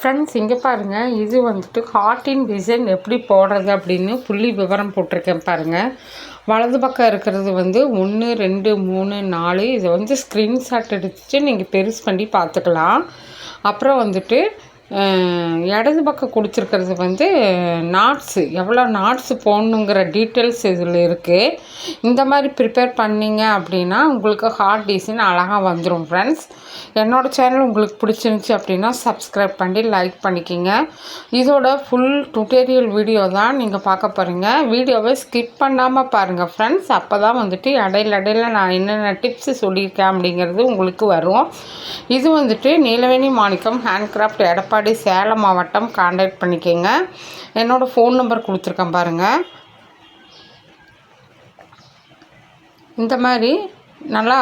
Friends இங்கே பாருங்கள், இது வந்துட்டு ஹார்ட்டின் டிசைன் எப்படி போடுறது அப்படின்னு புள்ளி விவரம் போட்டிருக்கேன் பாருங்கள். வலது பக்கம் இருக்கிறது வந்து 1 2 3 4. இதை வந்து ஸ்க்ரீன்ஷாட் எடுத்துட்டு நீங்கள் பெருசு பண்ணி பார்த்துக்கலாம். அப்புறம் வந்துட்டு இடது பக்கம் கொடுத்துருக்கிறது வந்து நாட்ஸு, எவ்வளோ நாட்ஸு போடணுங்கிற டீட்டெயில்ஸ் இதில் இருக்குது. இந்த மாதிரி ப்ரிப்பேர் பண்ணிங்க அப்படின்னா உங்களுக்கு ஹார்ட் டிசைன் அழகாக வந்துடும். ஃப்ரெண்ட்ஸ், என்னோடய சேனல் உங்களுக்கு பிடிச்சிருந்துச்சி அப்படின்னா சப்ஸ்கிரைப் பண்ணி லைக் பண்ணிக்கிங்க. இதோட ஃபுல் டுட்டோரியல் வீடியோ தான் நீங்கள் பார்க்க போகிறீங்க. வீடியோவை ஸ்கிப் பண்ணாமல் பாருங்கள் ஃப்ரெண்ட்ஸ். அப்போ தான் வந்துட்டு இடையில நான் என்னென்ன டிப்ஸு சொல்லியிருக்கேன் அப்படிங்கிறது உங்களுக்கு வரும். இது வந்துட்டு நீலவேணி மாணிக்கம் ஹேண்ட்கிராஃப்ட், எடப்பாடி, சேலம் மாவட்டம். கான்டாக்ட் பண்ணிக்கோங்க. என்னோடய ஃபோன் நம்பர் கொடுத்துருக்கேன் பாருங்கள். இந்த மாதிரி நல்லா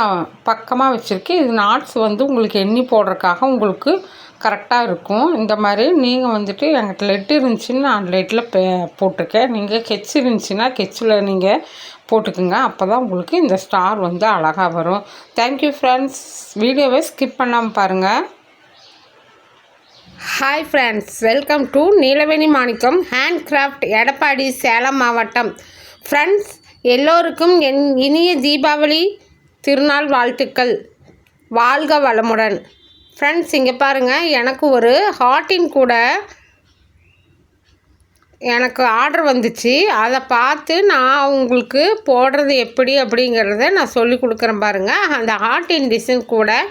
பக்கமாக வச்சுருக்கேன். இது நாட்ஸ் வந்து உங்களுக்கு எண்ணி போடுறதுக்காக உங்களுக்கு கரெக்டாக இருக்கும். இந்த மாதிரி நீங்கள் வந்துட்டு என்கிட்ட லெட் இருந்துச்சுன்னு நான் லெட்டில் போட்டிருக்கேன். நீங்கள் கெச் இருந்துச்சுன்னா கெச்சில் நீங்கள் போட்டுக்குங்க. அப்போ தான் உங்களுக்கு இந்த ஸ்டார் வந்து அழகாக வரும். Thank you friends. வீடியோவை ஸ்கிப் பண்ணாமல் பாருங்கள். Hi friends, welcome to Neelaveni Manickam handcraft, Edappadi, Salem மாவட்டம். ஃப்ரெண்ட்ஸ், எல்லோருக்கும் என் இனிய தீபாவளி திருநாள் வாழ்த்துக்கள். வாழ்க வளமுடன். ஃப்ரெண்ட்ஸ், இங்கே பாருங்கள், எனக்கு ஒரு ஹார்ட்டின் கூட எனக்கு ஆர்டர் வந்துச்சு. அதை பார்த்து நான் உங்களுக்கு போடுறது எப்படி அப்படிங்கிறத நான் சொல்லி கொடுக்குறேன் பாருங்கள். அந்த ஹார்ட்டின் டிசைன் கூட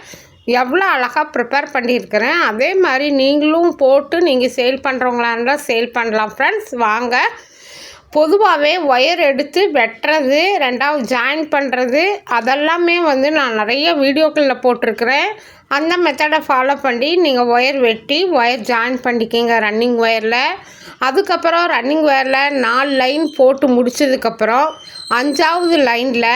எவ்வளோ அழகாக ப்ரிப்பேர் பண்ணியிருக்கிறேன். அதே மாதிரி நீங்களும் போட்டு நீங்கள் சேல் பண்ணுறவங்களா இருந்தால் சேல் பண்ணலாம். ஃப்ரெண்ட்ஸ், வாங்க. பொதுவாகவே ஒயர் எடுத்து வெட்டுறது, ரெண்டாவது ஜாயின் பண்ணுறது, அதெல்லாமே வந்து நான் நிறைய வீடியோக்களில் போட்டிருக்கிறேன். அந்த மெத்தடை ஃபாலோ பண்ணி நீங்கள் ஒயர் வெட்டி ஒயர் ஜாயின் பண்ணிக்கிங்க ரன்னிங் ஒயரில். அதுக்கப்புறம் ரன்னிங் ஒயரில் 4 லைன் போட்டு முடித்ததுக்கப்புறம் 5ஆவது லைனில்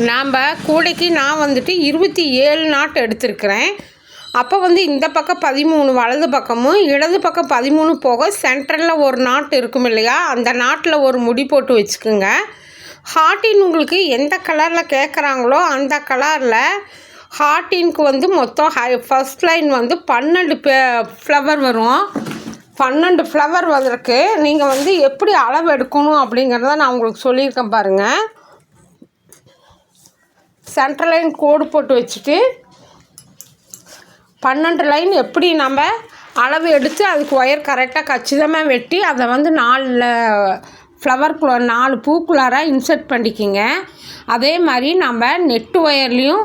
நாம் கூடைக்கு நான் வந்துட்டு 27 நாட் எடுத்திருக்கிறேன். அப்போ வந்து இந்த பக்கம் 13, வலது பக்கமும் இடது பக்கம் 13 போக சென்டரில் ஒரு நாட் இருக்கும் இல்லையா, அந்த நாட்டில் ஒரு முடி போட்டு வச்சுக்கோங்க. ஹார்ட்டின் உங்களுக்கு எந்த கலரில் கேட்குறாங்களோ அந்த கலரில் ஹார்ட்டினுக்கு வந்து மொத்தம் ஃபஸ்ட் லைன் வந்து 12 ஃப்ளவர் வரும். 12 ஃப்ளவர் வர்றதுக்கு நீங்கள் வந்து எப்படி அளவு எடுக்கணும் அப்படிங்கிறத நான் உங்களுக்கு சொல்லியிருக்கேன் பாருங்கள். சென்ட்ரல் லைன் கோடு போட்டு வச்சுட்டு 12 லைன் எப்படி நம்ம அளவு எடுத்து அதுக்கு ஒயர் கரெக்டாக கச்சிதமாக வெட்டி அதை வந்து 4 ஃப்ளவர்க்குள்ள 4 பூக்குள்ளார இன்சர்ட் பண்ணிக்கிங்க. அதே மாதிரி நம்ம நெட்டு ஒயர்லேயும்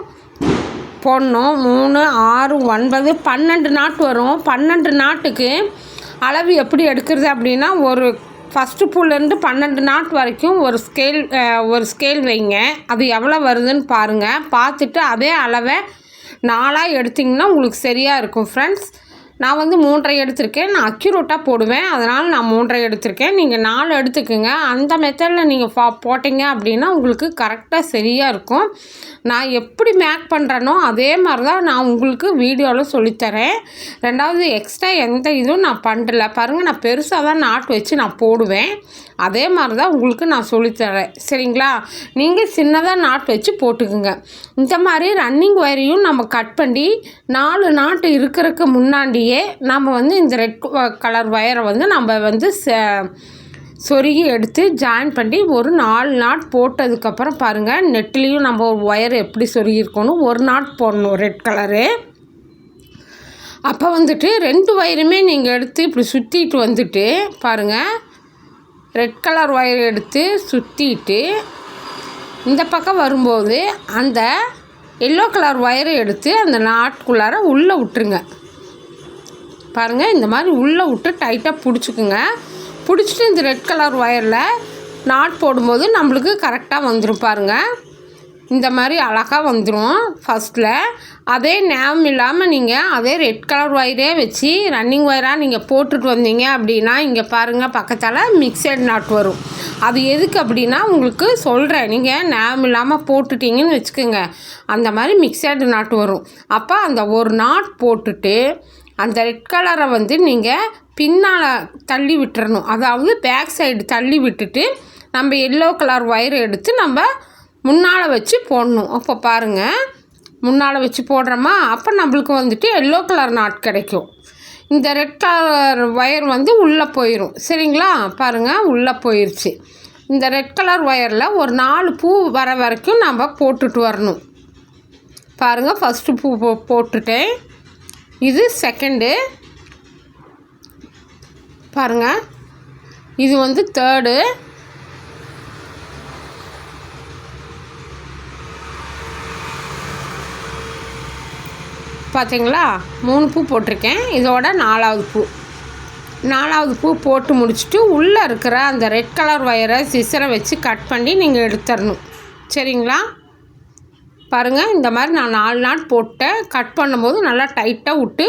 போடணும். 3 6 9 12 நாட் வரும். 12 நாட்டுக்கு அளவு எப்படி எடுக்கிறது அப்படின்னா, ஒரு ஃபஸ்ட்டு பூலேருந்து 12 நாட் வரைக்கும் ஒரு ஸ்கேல் வைங்க. அது எவ்வளோ வருதுன்னு பாருங்கள். பார்த்துட்டு அதே அளவை 4ஆக எடுத்திங்கன்னா உங்களுக்கு சரியாக இருக்கும். ஃப்ரெண்ட்ஸ், நான் வந்து 3.5 எடுத்திருக்கேன். நான் அக்யூரேட்டாக போடுவேன், அதனால் நான் 3.5 எடுத்திருக்கேன். நீங்கள் 4 எடுத்துக்கோங்க. அந்த மெத்தடில் நீங்கள் போட்டிங்க அப்படின்னா உங்களுக்கு கரெக்டாக சரியாக இருக்கும். நான் எப்படி மேக் பண்ணுறேனோ அதே மாதிரி தான் நான் உங்களுக்கு வீடியோவில் சொல்லித்தரேன். ரெண்டாவது எக்ஸ்ட்ரா எந்த இதுவும் நான் பண்ணல பாருங்கள். நான் பெருசாக தான் நாட் வச்சு நான் போடுவேன். அதே மாதிரி தான் உங்களுக்கு நான் சொல்லித்தரேன், சரிங்களா? நீங்கள் சின்னதாக நாட் வச்சு போட்டுக்குங்க. இந்த மாதிரி ரன்னிங் ஒயரையும் நம்ம கட் பண்ணி 4 நாட்டு இருக்கிறதுக்கு முன்னாடியே நம்ம வந்து இந்த ரெட் கலர் ஒயரை வந்து நம்ம வந்து சொருகி எடுத்து ஜாயின் பண்ணி ஒரு 4 நாட் போட்டதுக்கப்புறம் பாருங்கள், நெட்லேயும் நம்ம ஒரு ஒயர் எப்படி சொருகிருக்கணும், ஒரு நாட் போடணும் ரெட் கலரு. அப்போ வந்துட்டு 2 ஒயருமே நீங்கள் எடுத்து இப்படி சுற்றிட்டு வந்துட்டு பாருங்கள், ரெட் கலர் ஒயர் எடுத்து சுற்றிட்டு இந்த பக்கம் வரும்போது அந்த எல்லோ கலர் ஒயரை எடுத்து அந்த நாட்டுக்குள்ளார உள்ளே விட்டுருங்க. பாருங்கள், இந்த மாதிரி உள்ளே விட்டு டைட்டாக பிடிச்சிக்குங்க. பிடிச்சிட்டு இந்த ரெட் கலர் ஒயரில் நாட் போடும்போது நம்மளுக்கு கரெக்டாக வந்துடும். பாருங்கள், இந்த மாதிரி அழகாக வந்துடும். ஃபஸ்ட்டில் அதே ஞாபகம் இல்லாமல் நீங்கள் அதே ரெட் கலர் ஒயரே வச்சு ரன்னிங் ஒயராக நீங்கள் போட்டுட்டு வந்தீங்க அப்படின்னா இங்கே பாருங்கள், பக்கத்தால் மிக்சட் நாட் வரும். அது எதுக்கு அப்படின்னா உங்களுக்கு சொல்கிறேன். நீங்கள் ஞாபகம் இல்லாமல் போட்டுட்டிங்கன்னு வச்சுக்கோங்க, அந்த மாதிரி மிக்சட் நாட் வரும். அப்போ அந்த ஒரு நாட் போட்டுட்டு அந்த ரெட் கலரை வந்து நீங்கள் பின்னால் தள்ளி விட்டுறணும். அதாவது பேக் சைடு தள்ளி விட்டுட்டு நம்ம எல்லோ கலர் ஒயரை எடுத்து நம்ம முன்னால் வச்சு போடணும். அப்போ பாருங்கள், முன்னால் வச்சு போடுறோமா, அப்போ நம்மளுக்கு வந்துட்டு எல்லோ கலர் நாட் கிடைக்கும். இந்த ரெட் கலர் ஒயர் வந்து உள்ளே போயிடும். சரிங்களா? பாருங்கள், உள்ளே போயிடுச்சு. இந்த ரெட் கலர் ஒயரில் ஒரு 4 பூ வர வரைக்கும் நம்ம போட்டுட்டு வரணும். பாருங்கள், ஃபஸ்ட்டு பூ போட்டுட்டேன். இது செகண்டு. பாருங்கள், இது வந்து தேர்டு. பார்த்தீங்களா? 3 பூ போட்டிருக்கேன். இதோட 4வது பூ போட்டு முடிச்சுட்டு உள்ளே இருக்கிற அந்த ரெட் கலர் ஒயரை சிசரை வச்சு கட் பண்ணி நீங்கள் எடுத்துடணும். சரிங்களா? பாருங்கள், இந்த மாதிரி நான் 4 நாட் போட்டேன். கட் பண்ணும்போது நல்லா டைட்டாக விட்டு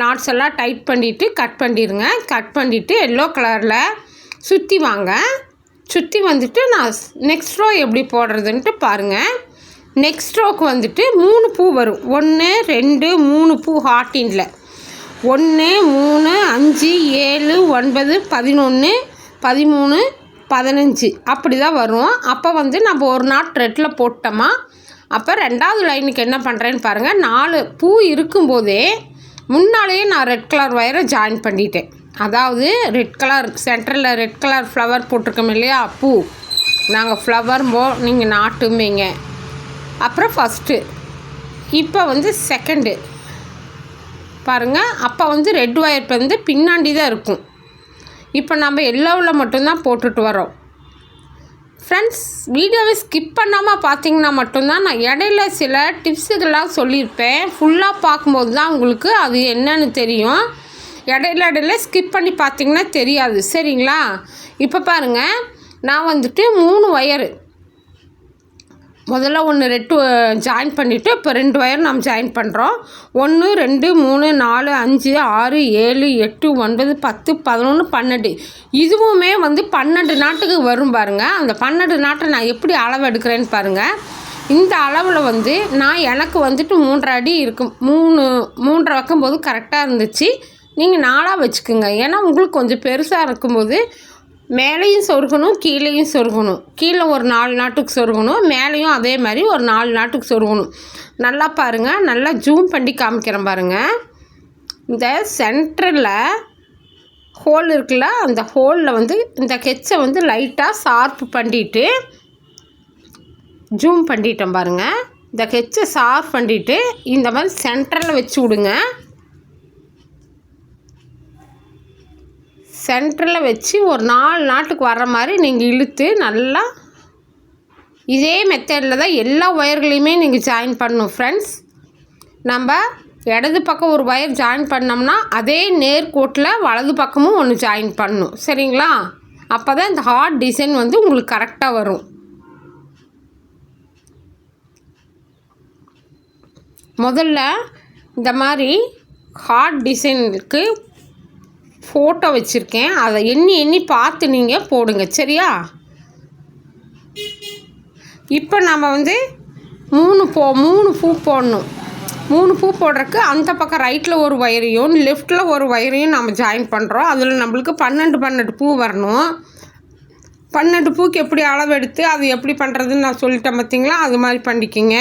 நாட்ஸ் எல்லாம் டைட் பண்ணிவிட்டு கட் பண்ணிடுங்க. கட் பண்ணிவிட்டு எல்லோ கலரில் சுற்றி வாங்க. சுற்றி வந்துட்டு நான் நெக்ஸ்ட் ரோ எப்படி போடுறதுன்ட்டு பாருங்கள். நெக்ஸ்ட் ரோக்கு வந்துட்டு 3 பூ வரும். 1 2 3 பூ ஹார்ட்டினில் 1 3 5 7 9 11 13 15 அப்படி தான் வரும். அப்போ வந்து நம்ம ஒரு நாட் ரெட்டில் போட்டோமா, அப்போ 2வது லைனுக்கு என்ன பண்ணுறேன்னு பாருங்கள். 4 பூ இருக்கும்போதே முன்னாலேயே நான் ரெட் கலர் ஒயரை ஜாயின் பண்ணிட்டேன். அதாவது ரெட் கலர் சென்டரில் ரெட் கலர் ஃப்ளவர் போட்டிருக்கோம் இல்லையா, பூ. நாங்கள் ஃப்ளவர்ம்போ, நீங்கள் நாட்டும்பீங்க. அப்புறம் ஃபஸ்ட்டு, இப்போ வந்து செகண்டு. பாருங்கள், அப்போ வந்து ரெட் ஒயர் வந்து பின்னாடி தான் இருக்கும். இப்போ நம்ம எல்லோவில் மட்டும்தான் போட்டுட்டு வரோம். ஃப்ரெண்ட்ஸ், வீடியோவை ஸ்கிப் பண்ணாமல் பார்த்தீங்கன்னா மட்டும்தான் நான் இடையில சில டிப்ஸுகள்லாம் சொல்லியிருப்பேன். ஃபுல்லாக பார்க்கும்போது தான் உங்களுக்கு அது என்னன்னு தெரியும். இடையில ஸ்கிப் பண்ணி பார்த்தீங்கன்னா தெரியாது. சரிங்களா? இப்போ பாருங்கள், நான் வந்துட்டு 3 ஒயரு முதல்ல 1 ரெட்டு ஜாயின் பண்ணிவிட்டு இப்போ 2 ஒயர் நம்ம ஜாயின் பண்ணுறோம். 1 2 3 4 5 6 7 8 9 10 11 12. இதுவுமே வந்து 12 நாட்டுக்கு வரும் பாருங்கள். அந்த 12 நாட்டை நான் எப்படி அளவு எடுக்கிறேன்னு பாருங்கள். இந்த அளவில் வந்து நான் எனக்கு வந்துட்டு 3 அடி இருக்கும். 3 வைக்கும்போது கரெக்டாக இருந்துச்சு. நீங்கள் 4 வச்சுக்கோங்க. ஏன்னா உங்களுக்கு கொஞ்சம் பெருசாக இருக்கும்போது மேலேயும் சொருகணும், கீழேயும் சொருகணும். கீழே ஒரு 4 நாட்டுக்கு சொருகணும், மேலேயும் அதே மாதிரி ஒரு 4 நாட்டுக்கு சொருகணும். நல்லா பாருங்கள், நல்லா ஜூம் பண்ணி காமிக்கிறேன் பாருங்கள். இந்த சென்டரில் ஹோல் இருக்குல்ல, அந்த ஹோலில் வந்து இந்த கெச்சை வந்து லைட்டாக ஷார்ப் பண்ணிவிட்டு ஜூம் பண்ணிட்டேன் பாருங்கள். இந்த கெச்சை ஷார்ப் பண்ணிவிட்டு இந்த மாதிரி சென்டரில் வச்சு விடுங்க. சென்டரில் வச்சு ஒரு 4 நாட்டுக்கு வர்ற மாதிரி நீங்கள் இழுத்து நல்லா இதே மெத்தடில் தான் எல்லா ஒயர்களையுமே நீங்கள் ஜாயின் பண்ணணும். ஃப்ரெண்ட்ஸ், நம்ம இடது பக்கம் ஒரு ஒயர் ஜாயின் பண்ணோம்னா அதே நேர்கோட்டில் வலது பக்கமும் ஒன்று ஜாயின் பண்ணணும். சரிங்களா? அப்போ தான் இந்த ஹார்ட் டிசைன் வந்து உங்களுக்கு கரெக்டாக வரும். முதல்ல இந்த மாதிரி ஹார்ட் டிசைனுக்கு ஃபோட்டோ வச்சுருக்கேன். அதை எண்ணி பார்த்து நீங்கள் போடுங்க. சரியா? இப்போ நம்ம வந்து 3 பூ போடணும். 3 பூ போடுறதுக்கு அந்த பக்கம் ரைட்டில் ஒரு ஒயரையும் லெஃப்ட்டில் ஒரு ஒயரையும் நம்ம ஜாயின் பண்ணுறோம். அதில் நம்மளுக்கு 12 பூ வரணும். 12 பூக்கு எப்படி அளவு எடுத்து அது எப்படி பண்ணுறதுன்னு நான் சொல்லிட்டேன் பார்த்தீங்களா? அது மாதிரி பண்ணிக்கிங்க.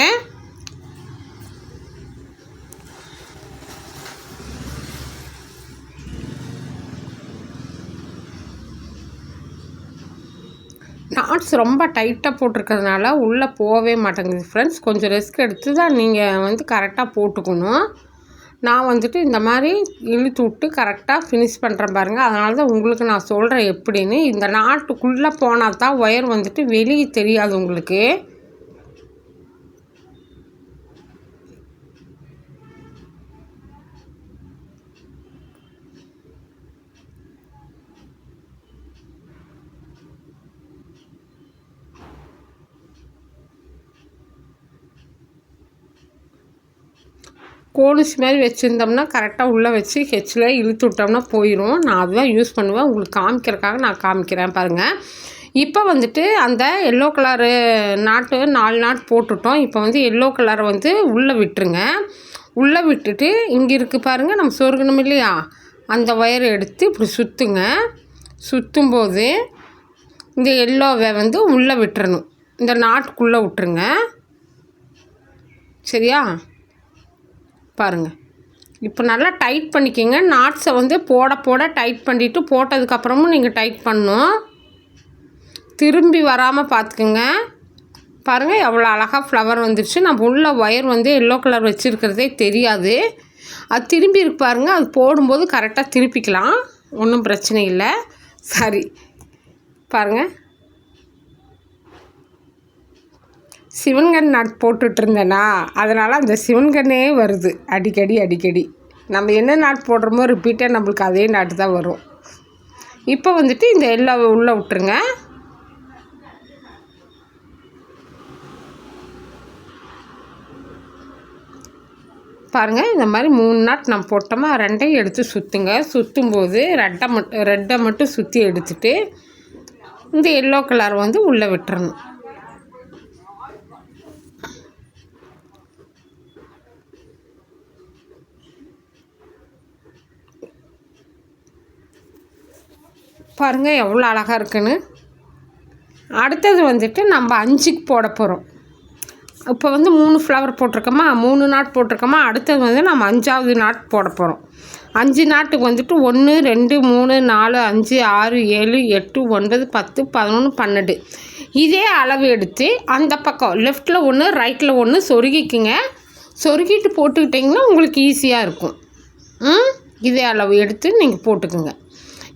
நாட்ஸ் ரொம்ப டைட்டாக போட்டிருக்கிறதுனால உள்ளே போகவே மாட்டேங்குது. ஃப்ரெண்ட்ஸ், கொஞ்சம் ரிஸ்க் எடுத்து தான் நீங்கள் வந்து கரெக்டாக போட்டுக்கணும். நான் வந்துட்டு இந்த மாதிரி இழுத்து விட்டு கரெக்டாக ஃபினிஷ் பண்ணுறேன் பாருங்கள். அதனால தான் உங்களுக்கு நான் சொல்கிறேன் எப்படின்னு. இந்த நாட்டுக்குள்ளே போனால் தான் ஒயர் வந்துட்டு வெளியே தெரியாது உங்களுக்கு. கோலிஸ் மாதிரி வச்சுருந்தோம்னா கரெக்டாக உள்ளே வச்சு ஹெச்சில் இழுத்து விட்டோம்னா போயிடும். நான் அதுதான் யூஸ் பண்ணுவேன். உங்களுக்கு காமிக்கிறதுக்காக நான் காமிக்கிறேன் பாருங்கள். இப்போ வந்துட்டு அந்த எல்லோ கலரு நாட்டு 4 நாட் போட்டுட்டோம். இப்போ வந்து எல்லோ கலரை வந்து உள்ளே விட்டுருங்க. உள்ளே விட்டுட்டு இங்கே இருக்குது பாருங்கள், நம்ம சொருகணும் இல்லையா, அந்த ஒயரை எடுத்து இப்படி சுற்றுங்க. சுற்றும்போது இந்த எல்லோவை வந்து உள்ளே விட்டுறணும். இந்த நாட்டுக்குள்ளே விட்டுருங்க. சரியா? பாருங்கள், இப்போ நல்லா டைட் பண்ணிக்கிங்க. நாட்ஸை வந்து போட டைட் பண்ணிவிட்டு போட்டதுக்கப்புறமும் நீங்கள் டைட் பண்ணணும். திரும்பி வராமல் பார்த்துக்குங்க. பாருங்கள் எவ்வளோ அழகாக ஃப்ளவர் வந்துடுச்சு. நம்ம உள்ள ஒயர் வந்து எல்லோ கலர் வச்சுருக்கிறதே தெரியாது. அது திரும்பி இருக்கு பாருங்கள். அது போடும்போது கரெக்டாக திருப்பிக்கலாம், ஒன்றும் பிரச்சனை இல்லை. சரி பாருங்கள், சிவன்கண் நாட் போட்டுட்டு இருந்தேனா, அதனால் அந்த சிவன்கண்ணே வருது அடிக்கடி. நம்ம என்ன நாட் போடுறோமோ ரிப்பீட்டாக நம்மளுக்கு அதே நாட்டு தான் வரும். இப்போ வந்துட்டு இந்த எல்லோ உள்ளே விட்டுருங்க. பாருங்கள் இந்த மாதிரி 3 நாட் நம்ம போட்டோமா, 2ஐயும் எடுத்து சுற்றுங்க. சுற்றும்போது ரெட்டை மட்டும் சுற்றி எடுத்துட்டு இந்த எல்லோ கலர் வந்து உள்ளே விட்டுறணும். பாருங்கள் எவ்வளோ அழகாக இருக்குன்னு. அடுத்தது வந்துட்டு நம்ம 5க்கு போட போகிறோம். இப்போ வந்து 3 ஃப்ளவர் போட்டிருக்கோமா, 3 நாட் போட்டிருக்கோமா. அடுத்தது வந்து நம்ம 5வது நாட் போட போகிறோம். 5 நாட்டுக்கு வந்துட்டு 1 2 3 4 5 6 7 8 9 10 11 12 இதே அளவு எடுத்து அந்த பக்கம் லெஃப்ட்டில் 1 ரைட்டில் 1 சொருகிக்குங்க. சொருகிட்டு போட்டுக்கிட்டிங்கன்னா உங்களுக்கு ஈஸியாக இருக்கும். இதே அளவு எடுத்து நீங்கள் போட்டுக்குங்க.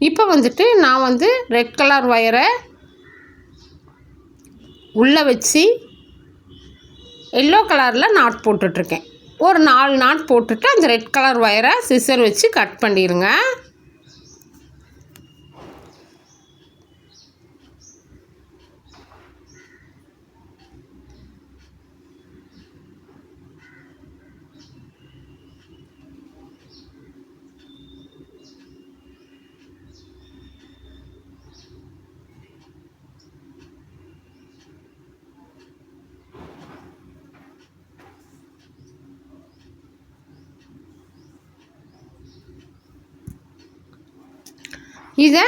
இப்போ வந்துட்டு நான் வந்து ரெட் கலர் ஒயரை உள்ளே வச்சு எல்லோ கலரில் நாட் போட்டுட்ருக்கேன். ஒரு 4 நாட் போட்டுட்டு அந்த ரெட் கலர் ஒயரை சிசர் வச்சு கட் பண்ணிடுங்க. இதை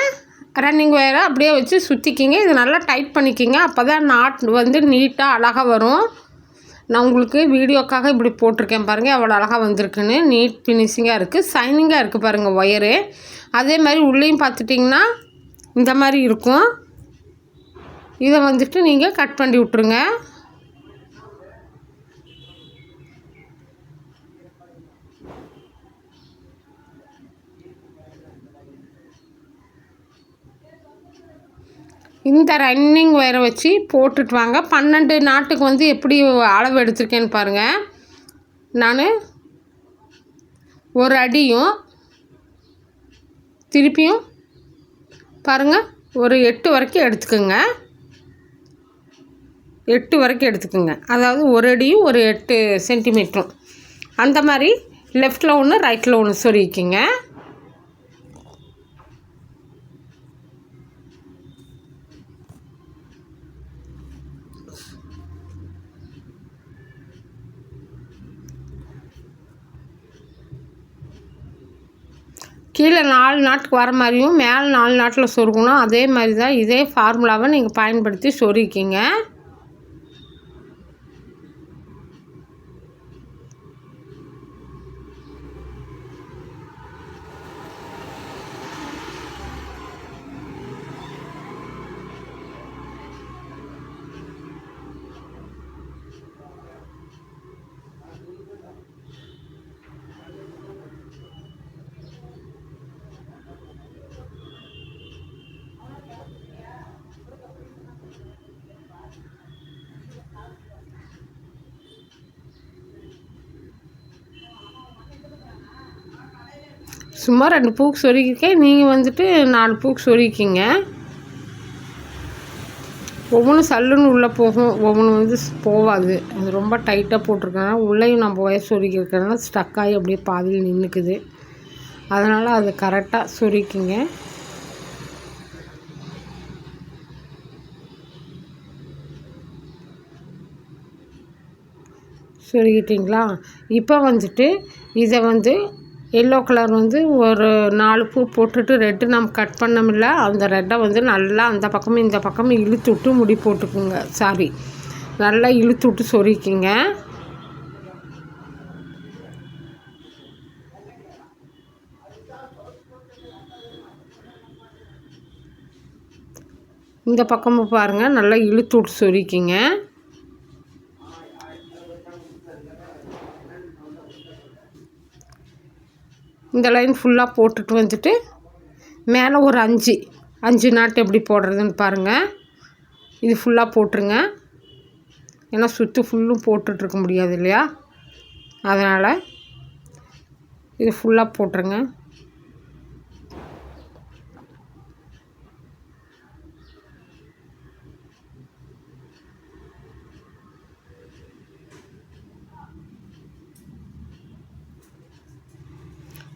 ரன்னிங் ஒயரை அப்படியே வச்சு சுற்றிக்கிங்க. இது நல்லா டைட் பண்ணிக்கிங்க. அப்போ தான் நாட் வந்து நீட்டாக அழகாக வரும். நான் உங்களுக்கு வீடியோக்காக இப்படி போட்டிருக்கேன் பாருங்கள் எவ்வளோ அழகாக வந்திருக்குன்னு. நீட் ஃபினிஷிங்காக இருக்குது, ஷைனிங்காக இருக்குது பாருங்கள் ஒயரு. அதே மாதிரி உள்ளேயும் பார்த்துட்டிங்கன்னா இந்த மாதிரி இருக்கும். இதை வந்துட்டு நீங்கள் கட் பண்ணி விட்ருங்க. இந்த ரன்னிங் ஒயரை வச்சு போட்டுட்டு வாங்க. 12 நாட்டுக்கு வந்து எப்படி அளவு எடுத்திருக்கேன்னு பாருங்கள். நான் ஒரு அடியும் திருப்பியும் பாருங்கள் ஒரு 8 வரைக்கும் எடுத்துக்கோங்க. 8 வரைக்கும் எடுத்துக்கோங்க. அதாவது ஒரு அடியும் ஒரு 8 சென்டிமீட்டரும் அந்த மாதிரி லெஃப்ட்டில் 1 ரைட்டில் 1 சொருகிக்கிங்க. கீழே 4 நாட்டுக்கு வர மாதிரியும் மேலே 4 நாட்டில் சொருகணும். அதே மாதிரி தான் இதே ஃபார்முலாவை நீங்கள் பயன்படுத்தி சொருகிக்கிங்க. சும்மா 2 பூக்கு சொருகிருக்கேன். நீங்கள் வந்துட்டு 4 பூக்கு சொருகிக்கிங்க. ஒவ்வொன்றும் சல்லுன்னு உள்ளே போகும், ஒவ்வொன்று வந்து போகாது. அது ரொம்ப டைட்டாக போட்டிருக்கனால உள்ளேயும் நம்ம ஒயர் சொருகிருக்கிறதுனால ஸ்டக் ஆகி அப்படியே பாதியில் நின்றுக்குது. அதனால் அது கரெக்டாக சொருகிக்கிங்க. சொருகிட்டிங்களா? இப்போ வந்துட்டு இதை வந்து எல்லோ கலர் வந்து ஒரு 4 பூ போட்டுட்டு ரெட்டு நம்ம கட் பண்ணோம்ல, அந்த ரெட்டை வந்து நல்லா அந்த பக்கமும் இந்த பக்கமும் இழுத்து விட்டு முடி போட்டுக்குங்க. சாரி, நல்லா இழுத்து விட்டு சொருகிக்கிங்க. இந்த பக்கமும் பாருங்கள் நல்லா இழுத்து விட்டு சொருக்கிங்க. இந்த லைன் ஃபுல்லாக போட்டுட்டு வந்துட்டு மேலே ஒரு 5 நாட்டு எப்படி போடுறதுன்னு பாருங்கள். இது ஃபுல்லாக போட்டுருங்க. ஏன்னா சுற்று ஃபுல்லும் போட்டுட்ருக்க முடியாது இல்லையா, அதனால் இது ஃபுல்லாக போட்டுருங்க.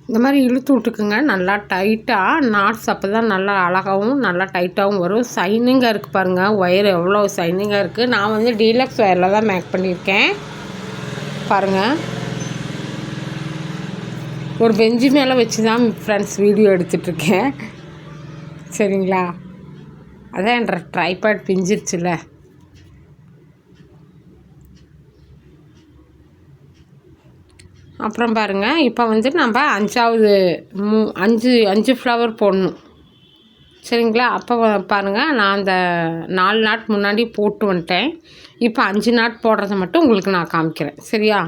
இந்த மாதிரி இழுத்து விட்டுக்குங்க நல்லா டைட்டாக. நாட்ஸ் அப்போ தான் நல்லா அழகாகவும் நல்லா டைட்டாகவும் வரும். சைனிங்காக இருக்குது பாருங்கள், ஒயர் எவ்வளோ சைனிங்காக இருக்குது. நான் வந்து டீலக்ஸ் ஒயரில் தான் மேக் பண்ணியிருக்கேன் பாருங்கள். ஒரு பெஞ்சு மேலே வச்சு தான் ஃப்ரெண்ட்ஸ் வீடியோ எடுத்துகிட்ருக்கேன். சரிங்களா, அதான் என்ற ட்ரைபேட் பிஞ்சிருச்சுல. அப்புறம் பாருங்கள், இப்போ வந்து நம்ம 5 ஃப்ளவர் போடணும். சரிங்களா, அப்போ பாருங்கள், நான் அந்த 4 நாட் முன்னாடி போட்டு வந்துட்டேன். இப்போ 5 நாட் போடுறத மட்டும் உங்களுக்கு நான் காமிக்கிறேன். சரியா,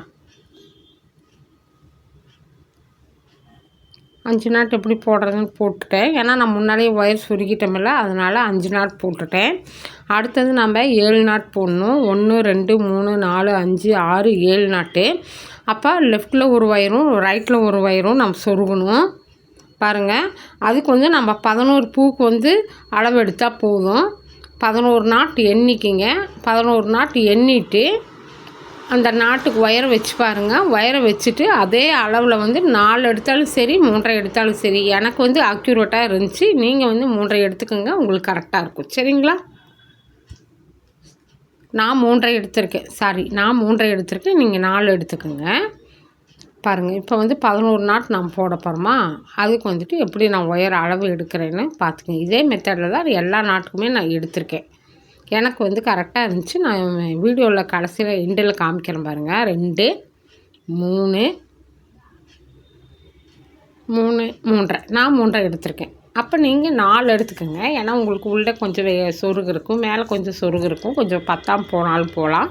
5 நாட் எப்படி போடுறதுன்னு போட்டுட்டேன். ஏன்னா நான் முன்னாடியே ஒயர் சுருக்கிட்டோமில்ல, அதனால் 5 நாட் போட்டுட்டேன். அடுத்தது நம்ம 7 நாட் போடணும். 1 2 3 4 5 6 7 நாட்டு. அப்போ லெஃப்டில் ஒரு ஒயரும் ரைட்டில் ஒரு ஒயரும் நம்ம சொருகணும் பாருங்கள். அதுக்கு வந்து நம்ம 11 பூக்கு வந்து அளவு எடுத்தால் போதும். 11 நாட் எண்ணிக்கிங்க. 11 நாட் எண்ணிட்டு அந்த நாட்டுக்கு ஒயரை வச்சு பாருங்கள். ஒயரை வச்சுட்டு அதே அளவில் வந்து 4 எடுத்தாலும் சரி 3 எடுத்தாலும் சரி. எனக்கு வந்து அக்யூரேட்டாக இருந்துச்சு. நீங்கள் வந்து 3 எடுத்துக்கோங்க, உங்களுக்கு கரெக்டாக இருக்கும். சரிங்களா, நான் 3 எடுத்திருக்கேன். நீங்கள் 4 எடுத்துக்கோங்க பாருங்கள். இப்போ வந்து 11 நாட் நான் போட போகிறோமா, அதுக்கு வந்துட்டு எப்படி நான் ஒயர் அளவு எடுக்கிறேன்னு பார்த்துக்கங்க. இதே மெத்தடில் தான் எல்லா நாட்டுக்குமே நான் எடுத்திருக்கேன். எனக்கு வந்து கரெக்டாக இருந்துச்சு. நான் வீடியோவில் கடைசியில் எண்டில் காமிக்கிறேன் பாருங்கள். 2 3 3 நான் 3 எடுத்திருக்கேன். அப்போ நீங்கள் 4 எடுத்துக்கோங்க. ஏன்னா உங்களுக்கு உள்ளே கொஞ்சம் சொருகு இருக்கும், மேலே கொஞ்சம் சொருகு இருக்கும், கொஞ்சம் பத்தாமல் போனாலும் போகலாம்.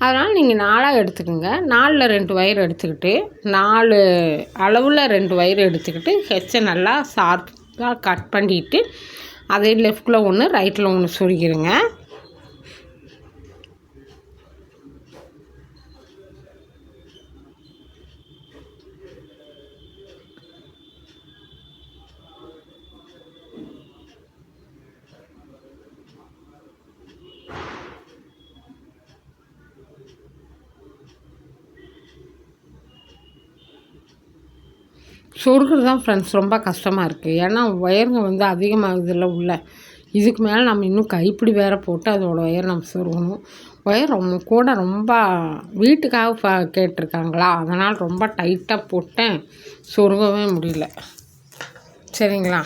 அதனால் நீங்கள் 4 எடுத்துக்கோங்க. 4ல் 2 ஒயர் எடுத்துக்கிட்டு 4 அளவில் 2 ஒயர் எடுத்துக்கிட்டு ஹெச்சை நல்லா ஷார்ப்பாக கட் பண்ணிவிட்டு அதே லெஃப்டில் 1 ரைட்டில் 1 சொருகிடுங்க. சொருகிறது தான் ஃப்ரெண்ட்ஸ் ரொம்ப கஷ்டமாக இருக்குது. ஏன்னா ஒயருங்க வந்து அதிகமாகுதில்ல உள்ள. இதுக்கு மேலே நம்ம இன்னும் கைப்பிடி வேறு போட்டு அதோடய ஒயர் நம்ம சொருகணும். ஒயர் ரொம்ப வீட்டுக்காக கேட்டிருக்காங்களா, அதனால் ரொம்ப டைட்டாக போட்டேன், சொருகவே முடியல. சரிங்களா,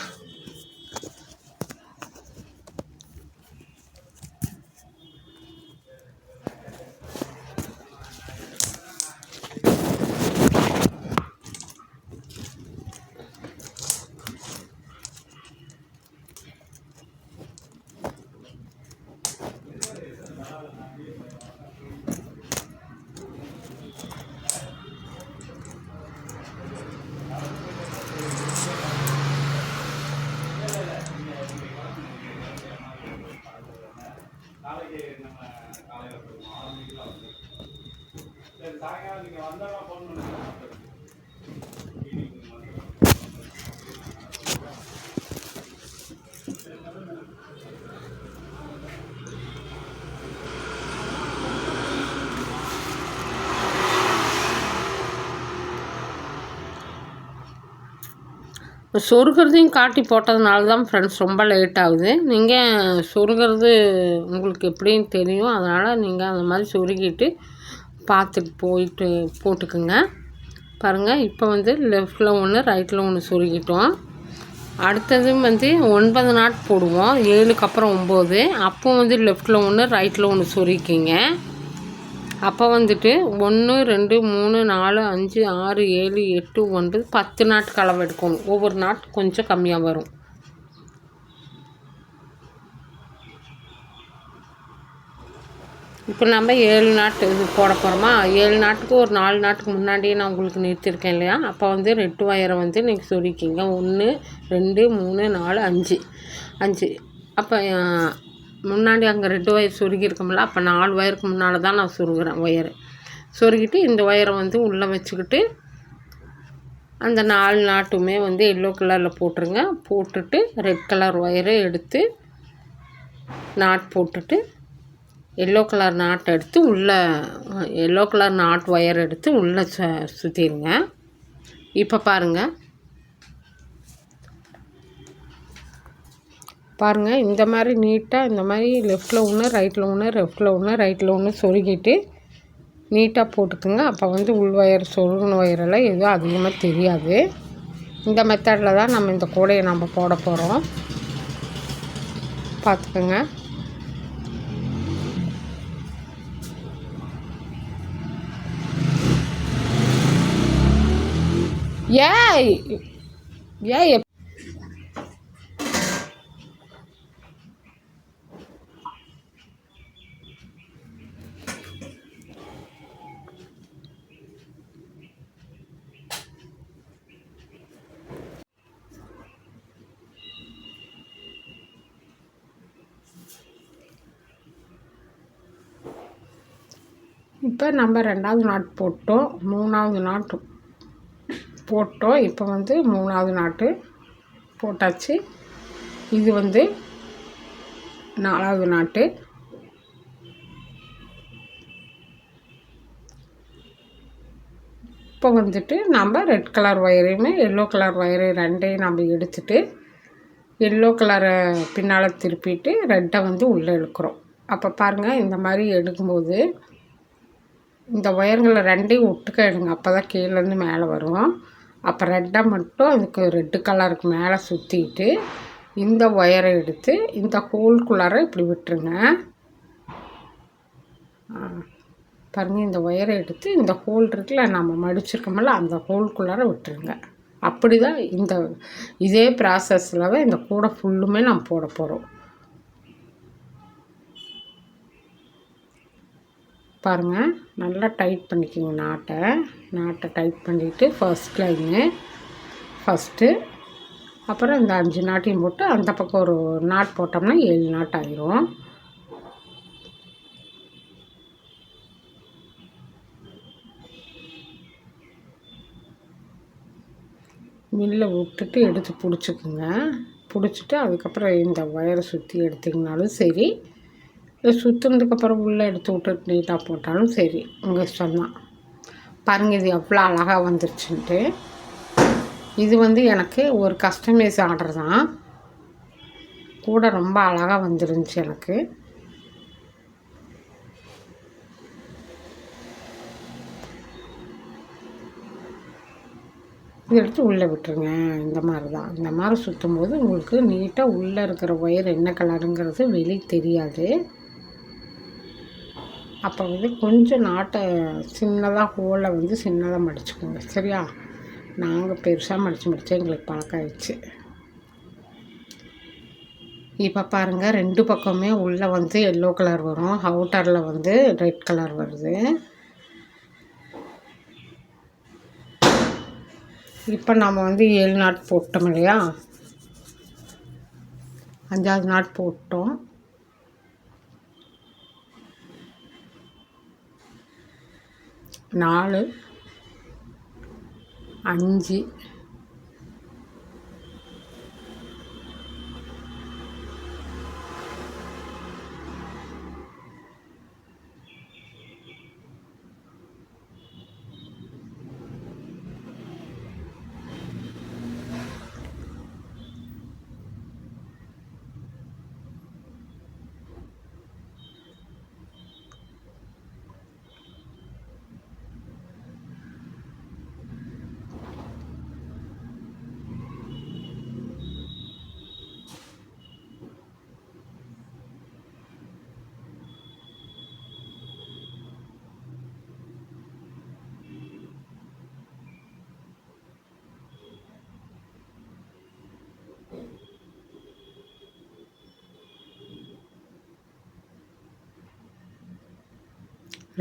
சொருகிறதையும் காட்டி போட்டதுனால தான் ஃப்ரெண்ட்ஸ் ரொம்ப லேட் ஆகுது. நீங்கள் சொருகிறது உங்களுக்கு எப்படின்னு தெரியும், அதனால் நீங்கள் அந்த மாதிரி சொருகிட்டு பார்த்துட்டு போட்டுக்குங்க பாருங்கள். இப்போ வந்து லெஃப்டில் 1 ரைட்டில் 1 சொருகிட்டோம். அடுத்தது வந்து 9 நாட் போடுவோம். 7க்கு அப்புறம் 9. அப்போ வந்து லெஃப்டில் 1 ரைட்டில் 1 சொருகிக்கிங்க. அப்போ வந்துட்டு 1 2 3 4 5 6 7 8 9 10 நாட்டுக்கு அளவு எடுக்கணும். ஒவ்வொரு நாட் கொஞ்சம் கம்மியாக வரும். இப்போ நம்ம 7 நாட்டு இது போட போகிறோமா, 7 நாட்டுக்கு ஒரு 4 நாட்டுக்கு முன்னாடியே நான் உங்களுக்கு நிறுத்தியிருக்கேன் இல்லையா? அப்போ வந்து ரெட் ஒயரை வந்து நீங்கள் சொருக்கிங்க. 1 2 3 4 5 5. அப்போ முன்னாடி அங்கே ரெட் ஒயர் சொருகியிருக்கோம்ல, அப்போ 4 ஒயருக்கு முன்னால் தான் நான் சொருகிறேன் ஒயரு. சொருகிட்டு இந்த ஒயரை வந்து உள்ளே வச்சுக்கிட்டு அந்த 4 நாட்டுமே வந்து எல்லோ கலரில் போட்டுருங்க. போட்டுட்டு ரெட் கலர் ஒயரை எடுத்து நாட் போட்டுட்டு எல்லோ கலர் நாட் எடுத்து உள்ளே எல்லோ கலர் நாட் ஒயர் எடுத்து உள்ளே சுற்றிடுங்க. இப்போ பாருங்கள் இந்த மாதிரி நீட்டாக இந்த மாதிரி லெஃப்ட்டில் ஒன்று ரைட்டில் ஒன்று லெஃப்ட்டில் ஒன்று ரைட்டில் ஒன்று சொருகிட்டு நீட்டாக போட்டுக்குங்க. அப்போ வந்து உள் ஒயர் சொருகின ஒயரெல்லாம் எதுவும் அதிகமாக தெரியாது. இந்த மெத்தடில் தான் நம்ம இந்த கூடையை நம்ம போட போகிறோம். பார்த்துக்கோங்க. ஏய் ஏய் இப்போ நம்ம 2வது நாட் போட்டோம், 3வது நாட்டு போட்டோம். இப்போ வந்து 3வது நாட்டு போட்டாச்சு. இது வந்து 4வது நாட்டு. இப்போ வந்துட்டு நம்ம ரெட் கலர் ஒயரையுமே எல்லோ கலர் ஒயரு 2ஐயும் நம்ம எடுத்துட்டு எல்லோ கலரை பின்னால் திருப்பிட்டு ரெட்டை வந்து உள்ளே இழுக்கிறோம். அப்போ பாருங்கள், இந்த மாதிரி எடுக்கும்போது இந்த ஒயர்களை 2ஐயும் ஒட்டுக்க எடுங்க. அப்போ தான் கீழேருந்து மேலே வரும். அப்போ ரெட்டை மட்டும் அதுக்கு ரெட்டு கலருக்கு மேலே சுற்றிட்டு இந்த ஒயரை எடுத்து இந்த ஹோல்குள்ளார இப்படி விட்டுருங்க. பாருங்கள், இந்த ஒயரை எடுத்து இந்த ஹோல் இருக்குல்ல, நம்ம மடிச்சிருக்கோம்ல, அந்த ஹோல்குள்ளார விட்டுருங்க. அப்படி தான் இதே ப்ராசஸில் தான் இந்த கூடை ஃபுல்லுமே நம்ம போட போகிறோம். பாருங்கள், நல்லா டைட் பண்ணிக்கோங்க. நாட்டை டைட் பண்ணிவிட்டு ஃபர்ஸ்ட் லைனு ஃபஸ்ட்டு, அப்புறம் இந்த 5 நாட்டையும் போட்டு அந்த பக்கம் ஒரு நாட் போட்டோம்னா 7 நாட் ஆயிரும். மில்லை விட்டுட்டு எடுத்து பிடிச்சிக்குங்க. பிடிச்சிட்டு அதுக்கப்புறம் இந்த ஒயரை சுற்றி எடுத்திங்கனாலும் சரி, சுற்றுனதுக்கப்புறம் உள்ளே எடுத்து விட்டுட்டு நீட்டாக போட்டாலும் சரி, உங்கள் இஷ்டம் தான். பாருங்கள், இது எவ்வளோ அழகாக வந்துருச்சுன்ட்டு. இது வந்து எனக்கு ஒரு கஸ்டமைஸ் ஆர்டர் தான். கூட ரொம்ப அழகாக வந்துருந்துச்சு எனக்கு. இது எடுத்து உள்ளே விட்டுருங்க. இந்த மாதிரி தான். இந்த மாதிரி சுற்றும் போது உங்களுக்கு நீட்டாக உள்ளே இருக்கிற ஒயர் என்ன கலருங்கிறது வெளியே தெரியாது. அப்போ வந்து கொஞ்சம் நாட்டை சின்னதாக ஹோலை வந்து சின்னதாக மடிச்சுக்கோங்க, சரியா? நாங்கள் பெருசாக மடித்து எங்களுக்கு பழக்கம் ஆயிடுச்சு. இப்போ பாருங்கள், 2 பக்கமே உள்ளே வந்து எல்லோ கலர் வரும், அவுட்டரில் வந்து ரெட் கலர் வருது. இப்போ நம்ம வந்து 7 நாட் போட்டோம் இல்லையா? 5வது நாட் போட்டோம். நாலு 5 7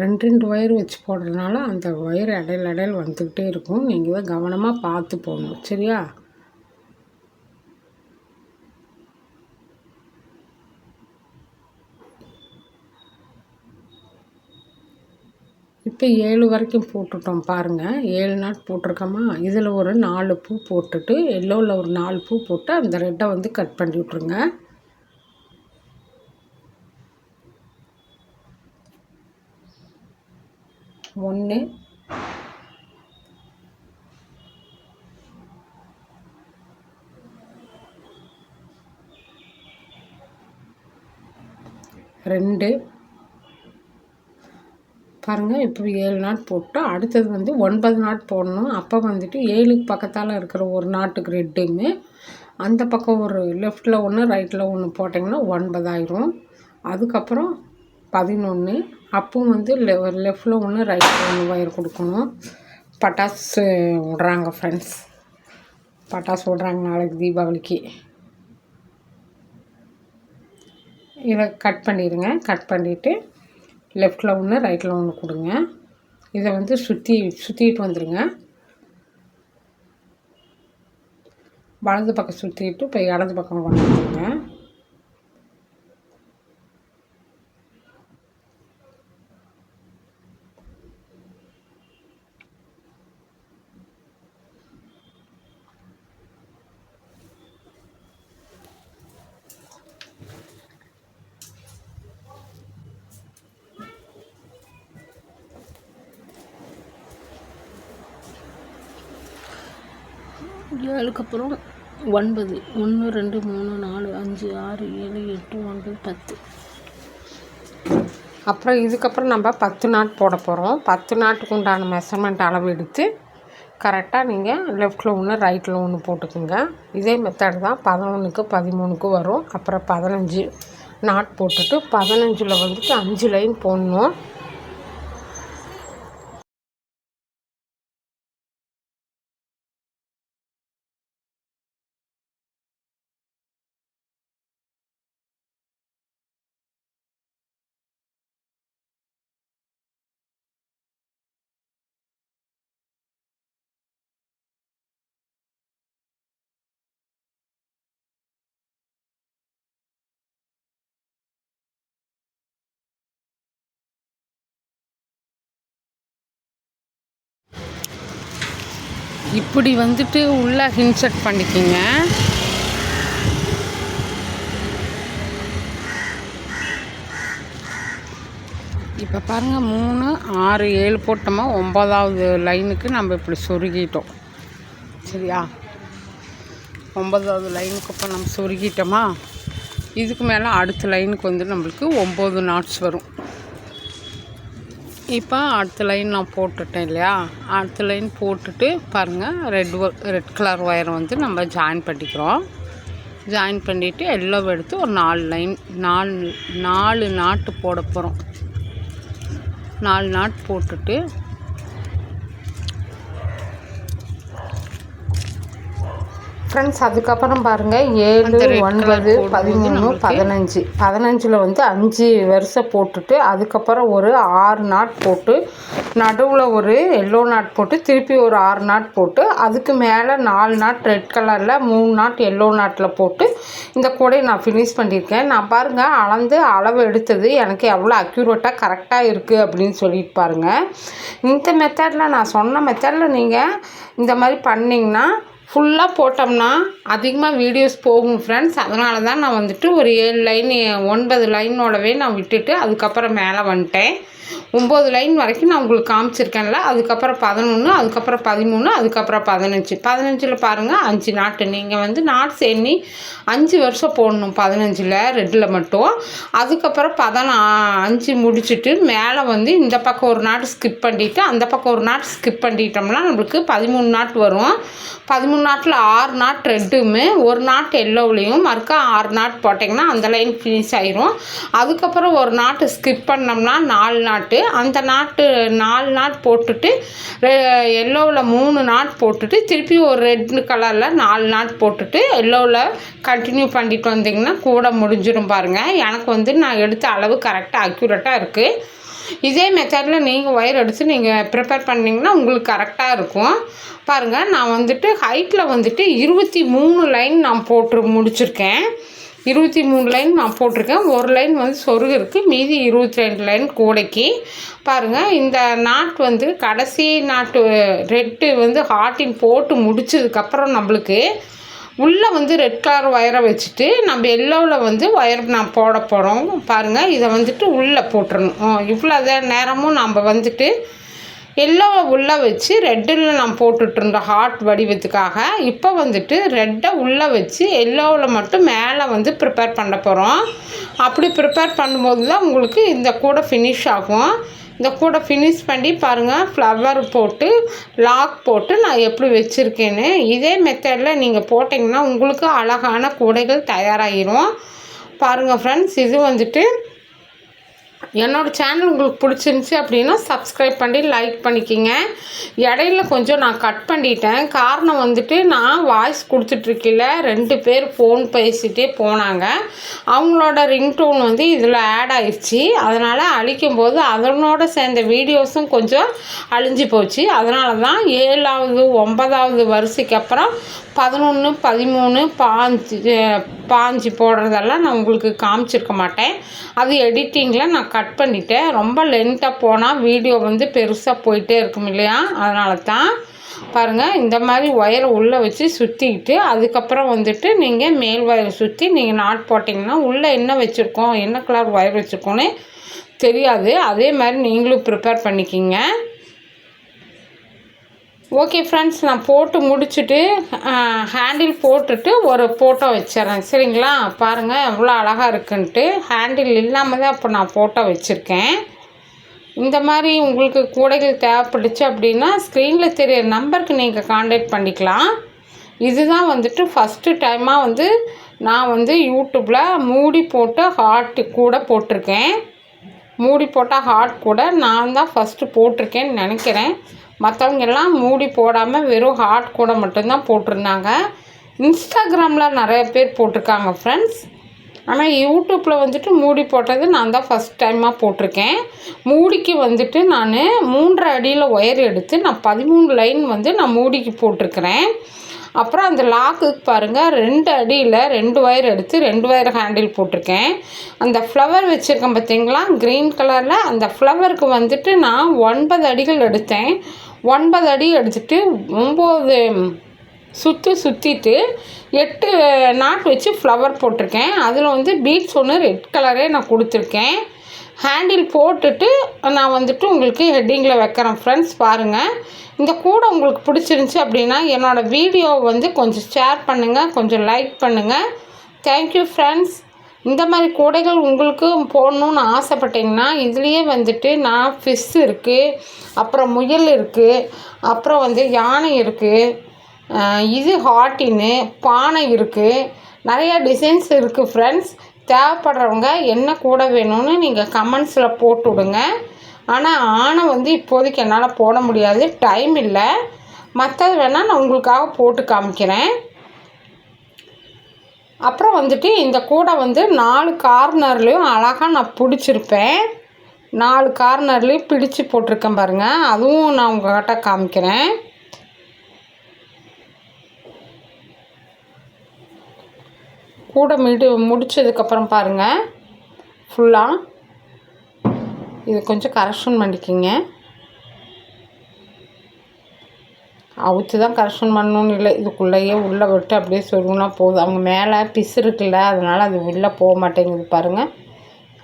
2 ஒயர் வச்சு போடுறதுனால அந்த ஒயர் இடையில வந்துக்கிட்டே இருக்கும். நீங்கள் தான் கவனமாக பார்த்து போடணும். சரியா? இப்போ 7 வரைக்கும் போட்டுட்டோம் பாருங்கள். 7 நாட் போட்டிருக்கோமா? இதில் ஒரு 4 பூ போட்டுட்டு எல்லோவில் ஒரு 4 பூ போட்டு அந்த ரெட்டை வந்து கட் பண்ணி விட்ருங்க. ஒன்று, ரெண்டு பாருங்கள். இப்போ 7 நாட் போட்டு அடுத்தது வந்து 9 நாட் போடணும். அப்போ வந்துட்டு 7க்கு பக்கத்தால் இருக்கிற ஒரு நாட்டுக்கு ரெட்டுமே அந்த பக்கம் ஒரு லெஃப்டில் ஒன்று ரைட்டில் ஒன்று போட்டிங்கன்னா 9 ஆயிரும். அதுக்கப்புறம் 11. அப்பவும் வந்து லெஃப்டில் ஒன்று ரைட்டில் ஒன்று ஒயர் கொடுக்கணும். பட்டாசு விட்றாங்க ஃப்ரெண்ட்ஸ். பட்டாசு விட்றாங்க நாளைக்கு தீபாவளிக்கு. இதை கட் பண்ணிடுங்க. கட் பண்ணிவிட்டு லெஃப்டில் ஒன்று ரைட்டில் ஒன்று கொடுங்க. இதை வந்து சுற்றிட்டு வந்துடுங்க. வலது பக்கம் சுற்றிட்டு இப்போ இடது பக்கம் கொண்டு வந்துடுங்க. ஏழுக்கு அப்புறம் 9. 1 2 3 4 5 6 7 8 9 10. அப்புறம் இதுக்கப்புறம் நம்ம 10 நாட் போட போகிறோம். 10 நாட்டுக்கு உண்டான மெஷர்மெண்ட் அளவு எடுத்து கரெக்டாக நீங்கள் லெஃப்டில் ஒன்று ரைட்டில் ஒன்று போட்டுக்குங்க. இதே மெத்தட் தான் 11க்கு 13க்கு வரும். அப்புறம் 15 நாட் போட்டுட்டு 15ல் வந்துட்டு 5 லைன் போடணும். இப்படி வந்துட்டு உள்ளே இன்சர்ட் பண்ணிக்கிங்க. இப்போ பாருங்கள் 3 6 7 போட்டோமா 9வது லைனுக்கு நம்ம இப்படி சொருகிட்டோம். சரியா? 9வது லைனுக்கு இப்போ நம்ம சொருகிட்டோமா? இதுக்கு மேலே அடுத்த லைனுக்கு வந்து நம்மளுக்கு 9 நாட்ஸ் வரும். இப்போ அடுத்த லைன் நான் போட்டுட்டேன் இல்லையா? அடுத்த லைன் போட்டுட்டு பாருங்கள் ரெட் கலர் ஒயரை வந்து நம்ம ஜாயின் பண்ணிக்கிறோம். ஜாயின் பண்ணிவிட்டு எல்லோ எடுத்து ஒரு 4 லைன் 4 நாட்டு போட போகிறோம். 4 நாட் போட்டுட்டு ஃப்ரெண்ட்ஸ் அதுக்கப்புறம் பாருங்கள் 7 9 13 15 15ல் வந்து 5 வரிசை போட்டுட்டு அதுக்கப்புறம் ஒரு 6 நாட் போட்டு நடுவில் ஒரு எல்லோ நாட் போட்டு திருப்பி ஒரு 6 நாட் போட்டு அதுக்கு மேலே 4 நாட் ரெட் கலரில் 3 நாட் எல்லோ நாட்டில் போட்டு இந்த கூடையை நான் ஃபினிஷ் பண்ணியிருக்கேன். நான் பாருங்கள் அளந்து அளவு எடுத்தது எனக்கு எவ்வளோ அக்யூரேட்டாக கரெக்டாக இருக்குது அப்படின்னு சொல்லிட்டு பாருங்கள். இந்த மெத்தடில் நான் சொன்ன மெத்தடில் நீங்கள் இந்த மாதிரி பண்ணிங்கன்னா ஃபுல்லாக போட்டோம்னா அதிகமாக வீடியோஸ் போகும் ஃப்ரெண்ட்ஸ். அதனால தான் நான் வந்துட்டு ஒரு 7 லைன் 9 லைனோடவே நான் விட்டுட்டு அதுக்கப்புறம் மேலே வந்துட்டேன். 9 லைன் வரைக்கும் நான் உங்களுக்கு காமிச்சிருக்கேன்ல. அதுக்கப்புறம் 11 அதுக்கப்புறம் 13 அதுக்கப்புறம் 15 15ல் பாருங்கள் 5 நாட்டு. நீங்கள் வந்து நாட்ஸ் எண்ணி 5 வருஷம் போடணும் 15ல் ரெட்டில் மட்டும். அதுக்கப்புறம் 5 முடிச்சுட்டு மேலே வந்து இந்த பக்கம் ஒரு நாட்டு ஸ்கிப் பண்ணிவிட்டு அந்த பக்கம் ஒரு நாட்டு ஸ்கிப் பண்ணிட்டோம்னா நம்மளுக்கு 13 நாட் வரும். 13 நாட்டில் 6 நாட் ரெட்டுமே ஒரு நாட் எல்லோவிலையும் மறுக்கா 6 நாட் போட்டிங்கன்னா அந்த லைன் ஃபினிஷ் ஆயிரும். அதுக்கப்புறம் ஒரு நாட்டு ஸ்கிப் பண்ணோம்னா 4 நாட்டு. அந்த நாட்டு 4 நாட் போட்டுட்டு எல்லோவில் 3 நாட் போட்டுட்டு திருப்பி ஒரு ரெட் கலரில் 4 நாட் போட்டுட்டு எல்லோவில் கண்டினியூ பண்ணிட்டு வந்தீங்கன்னா கூட முடிஞ்சிடும் பாருங்கள். எனக்கு வந்து நான் எடுத்த அளவு கரெக்டாக அக்யூரேட்டாக இருக்குது. இதே மெத்தடில் நீங்கள் ஒயர் எடுத்து நீங்கள் ப்ரிப்பேர் பண்ணிங்கன்னா உங்களுக்கு கரெக்டாக இருக்கும். பாருங்கள், நான் வந்துட்டு ஹைட்டில் வந்துட்டு 23 லைன் நான் போட்டு முடிச்சிருக்கேன். 23 லைன் நான் போட்டிருக்கேன். ஒரு லைன் வந்து சொருகு இருக்குது, மீதி 22 லைன் கூடைக்கு. பாருங்கள், இந்த நாட் வந்து கடைசி நாட்டு ரெட்டு வந்து ஹார்ட்டின் போட்டு முடிச்சதுக்கப்புறம் நம்மளுக்கு உள்ளே வந்து ரெட் கலர் ஒயரை வச்சுட்டு நம்ம எல்லோவில் வந்து ஒயர் நான் போட போகிறோம். பாருங்கள், இதை வந்துட்டு உள்ளே போட்டுடணும். இவ்வளோ நேரமும் நம்ம வந்துட்டு எல்லோவை உள்ளே வச்சு ரெட்டில் நான் போட்டுட்ருந்தோம் ஹார்ட் வடிவத்துக்காக. இப்போ வந்துட்டு ரெட்டை உள்ளே வச்சு எல்லோவில் மட்டும் மேலே வந்து ப்ரிப்பேர் பண்ண போகிறோம். அப்படி ப்ரிப்பேர் பண்ணும்போது தான் உங்களுக்கு இந்த கூடை ஃபினிஷ் ஆகும். இந்த கூடை ஃபினிஷ் பண்ணி பாருங்கள், ஃப்ளவர் போட்டு லாக் போட்டு நான் எப்படி வச்சுருக்கேன்னு. இதே மெத்தடில் நீங்கள் போட்டிங்கன்னா உங்களுக்கு அழகான கூடைகள் தயாராகிடும். பாருங்கள் ஃப்ரெண்ட்ஸ், இது வந்துட்டு என்னோடய சேனல் உங்களுக்கு பிடிச்சிருந்துச்சி அப்படின்னா சப்ஸ்கிரைப் பண்ணி லைக் பண்ணிக்கிங்க. இடையில கொஞ்சம் நான் கட் பண்ணிட்டேன். காரணம் வந்துட்டு நான் வாய்ஸ் கொடுத்துட்ருக்கல 2 பேர் ஃபோன் பேசிகிட்டே போனாங்க. அவங்களோட ரிங்டோன் வந்து இதில் ஆட் ஆயிடுச்சு. அதனால் அழிக்கும்போது அதனோட சேர்ந்த வீடியோஸும் கொஞ்சம் அழிஞ்சு போச்சு. அதனால தான் 7வது 9வது வரிசைக்கு அப்புறம் 11, 13, 5 போடுறதெல்லாம் நான் உங்களுக்கு காமிச்சிருக்க மாட்டேன். அது எடிட்டிங்கில் நான் கட் பண்ணிட்டேன். ரொம்ப லென்த்தாக போனால் வீடியோ வந்து பெருசாக போயிட்டே இருக்கும் இல்லையா, அதனால தான். பாருங்கள், இந்த மாதிரி ஒயரை உள்ளே வச்சு சுற்றிக்கிட்டு அதுக்கப்புறம் வந்துட்டு நீங்கள் மேல் ஒயரை சுற்றி நீங்கள் நாட் போட்டிங்கன்னா உள்ளே என்ன வச்சுருக்கோம், என்ன கலர் ஒயர் வச்சுருக்கோன்னு தெரியாது. அதே மாதிரி நீங்களும் ப்ரிப்பேர் பண்ணிக்கிங்க. ஓகே ஃப்ரெண்ட்ஸ், நான் போட்டு முடிச்சுட்டு ஹேண்டில் போட்டுட்டு ஒரு ஃபோட்டோ வச்சிட்றேன். சரிங்களா? பாருங்கள் எவ்வளோ அழகாக இருக்குன்ட்டு. ஹேண்டில் இல்லாமல் தான் இப்போ நான் ஃபோட்டோ வச்சுருக்கேன். இந்த மாதிரி உங்களுக்கு கூடைகள் தேவைப்பட்டுச்சு அப்படின்னா ஸ்க்ரீனில் தெரிய நம்பருக்கு நீங்கள் காண்டாக்ட் பண்ணிக்கலாம். இதுதான் வந்துட்டு ஃபஸ்ட்டு டைமாக வந்து நான் வந்து யூடியூப்பில் மூடி போட்டு ஹார்ட்டு கூட போட்டிருக்கேன். மூடி போட்டால் ஹார்ட் கூட நான் தான் ஃபஸ்ட்டு போட்டிருக்கேன்னு நினைக்கிறேன். மற்றவங்க எல்லாம் மூடி போடாமல் வெறும் ஹார்ட் கூட மட்டும்தான் போட்டிருந்தாங்க. இன்ஸ்டாகிராமில் நிறைய பேர் போட்டிருக்காங்க ஃப்ரெண்ட்ஸ். ஆனால் யூடியூப்பில் வந்துட்டு மூடி போட்டது நான் தான் ஃபஸ்ட் டைமாக போட்டிருக்கேன். மூடிக்கு வந்துட்டு நான் 3.5 அடியில் ஒயர் எடுத்து நான் 13 லைன் வந்து நான் மூடிக்கு போட்டிருக்கிறேன். அப்புறம் அந்த லாக்குக்கு பாருங்கள் 2 அடியில் 2 ஒயர் எடுத்து 2 ஒயர் ஹேண்டில் போட்டிருக்கேன். அந்த ஃப்ளவர் வச்சுருக்கேன் பார்த்தீங்களா, க்ரீன் கலரில். அந்த ஃப்ளவருக்கு வந்துட்டு நான் 9 அடிகள் எடுத்தேன். 9 அடி எடுத்துகிட்டு 9 சுற்றிட்டு 8 நாட் வச்சு ஃப்ளவர் போட்டிருக்கேன். அதில் வந்து பீட்ஸ் ஒன்று ரெட் கலரே நான் கொடுத்துருக்கேன். ஹேண்டில் போட்டுட்டு நான் வந்துட்டு உங்களுக்கு ஹெட்டிங்கில் வைக்கிறேன் ஃப்ரெண்ட்ஸ். பாருங்கள், இந்த கூடை உங்களுக்கு பிடிச்சிருந்துச்சி அப்படின்னா என்னோடய வீடியோ வந்து கொஞ்சம் ஷேர் பண்ணுங்கள், கொஞ்சம் லைக் பண்ணுங்கள். Thank you friends. இந்த மாதிரி கூடைகள் உங்களுக்கு போடணுன்னு ஆசைப்பட்டீங்கன்னா இதுலேயே வந்துட்டு நான் ஃபிஷ் இருக்குது, அப்புறம் முயல் இருக்குது, அப்புறம் வந்து யானை இருக்குது, இது ஹார்ட்டின்னு பானை இருக்குது, நிறையா டிசைன்ஸ் இருக்குது ஃப்ரெண்ட்ஸ். தேவைப்படுறவங்க என்ன கூடை வேணும்னு நீங்கள் கமெண்ட்ஸில் போட்டு விடுங்க. ஆனால் ஆனை வந்து இப்போதைக்கு என்னால் போட முடியாது, டைம் இல்லை. மற்றது வேணால் நான் உங்களுக்காக போட்டு காமிக்கிறேன். அப்புறம் வந்துட்டு இந்த கூடை வந்து 4 கார்னர்லேயும் அழகாக நான் பிடிச்சிருப்பேன். 4 கார்னர்லேயும் பிடிச்சி போட்டிருக்கேன் பாருங்கள். அதுவும் நான் உங்கள்கிட்ட காமிக்கிறேன். கூடை முடிச்சதுக்கப்புறம் பாருங்கள் ஃபுல்லாக இது கொஞ்சம் கரெக்ஷன் பண்ணிக்கிங்க. அவுத்து தான் கரெக்ஷன் பண்ணணும்னு இல்லை, இதுக்குள்ளேயே உள்ளே விட்டு அப்படியே சொருகுனா போதும். அவங்க மேலே பிசு இருக்குல்ல, அதனால் அது உள்ளே போக மாட்டேங்குது பாருங்கள்.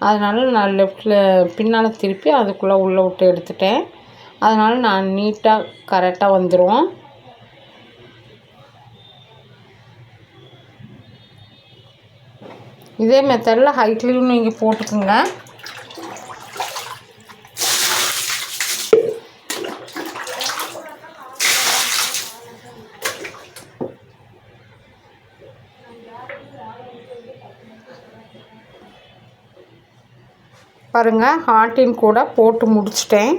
அதனால் நான் லெஃப்டில் பின்னால் திருப்பி அதுக்குள்ளே உள்ளே விட்டு எடுத்துட்டேன். அதனால் நான் நீட்டாக கரெக்டாக வந்துடும். இதே மெத்தடில் ஹைட்லேயும் நீங்கள் போட்டுக்குங்க. பாருங்கள், ஹார்ட்டின் கூட போட்டு முடிச்சிட்டேன்.